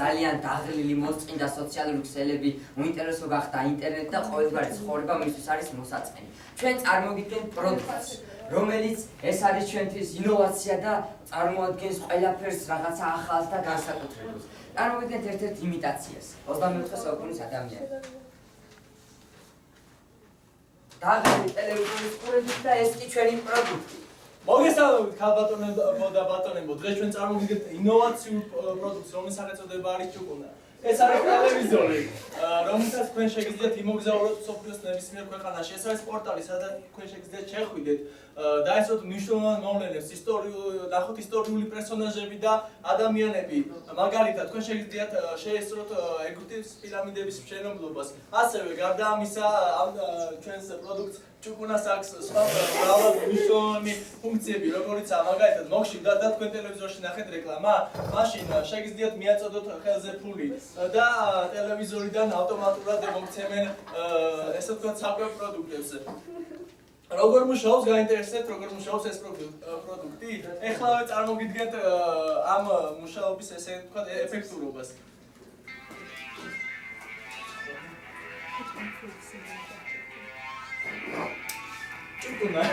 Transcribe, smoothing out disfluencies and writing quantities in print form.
ძალიან დაღლილი მოსწინდა სოციალური ქსელები, უინტერესო გახდა ინტერნეტი და ყოველგვარი ცხოვრება მისთვის არის მოსაწყენი. ჩვენ წარმოგიდგენთ პროდუქტს, რომელიც ეს არის ჩვენთვის ინოვაცია და წარმოადგენს ყველაფერს რაღაცა ახალს და განსაკუთრებულს. წარმოგიდგენთ ერთ-ერთ იმიტაციას, 24 საუკუნის ადამიანი. დაღლილი ტელევიზორის ყურებით და ეს კი ჩვენი პროდუქტი. მოგესალმებით ქალბატონებო და ბატონებო, დღეს ჩვენ წარმოგიდგენთ ინოვაციურ პროდუქტს, რომლის სახელწოდება არის ჭუკუნა. ეს არის ტელევიზორი, რომელსაც თქვენ შეგიძლიათ იმოგზაუროთ მსოფლიოს ნებისმიერ ქვეყანაში. ეს არის პორტალი, სადაც თქვენ შეგიძლიათ შეხვიდეთ, დაესწროთ მნიშვნელოვან მოვლენებს, ნახოთ ისტორიული პერსონაჟები და ადამიანები. მაგალითად, თქვენ შეგიძლიათ შეესწროთ ეგვიპტის პირამიდების მშენებლობას. ასევე, გარდა ამისა, ამ ჩვენს პროდუქტს ჭუკუნას აქვს სხვა მრავალი მნიშვნელოვანი ფუნქციები, როგორიცაა მაგალითად მოგშიგდათ და თქვენ ტელევიზორში ნახეთ რეკლამა, მაშინ შეგიძლიათ მიაწოდოთ ხელზე ფული და ტელევიზორიდან ავტომატურად მოგცემენ ესე ვთქვათ საკვებ პროდუქტებს. როგორ მუშაობს, გაინტერესებთ როგორ მუშაობს ეს პროდუქტი? ეხლავე წარმოგიდგენთ ამ მუშაობის ესე ვთქვათ ეფექტურობას. ჭუკუნა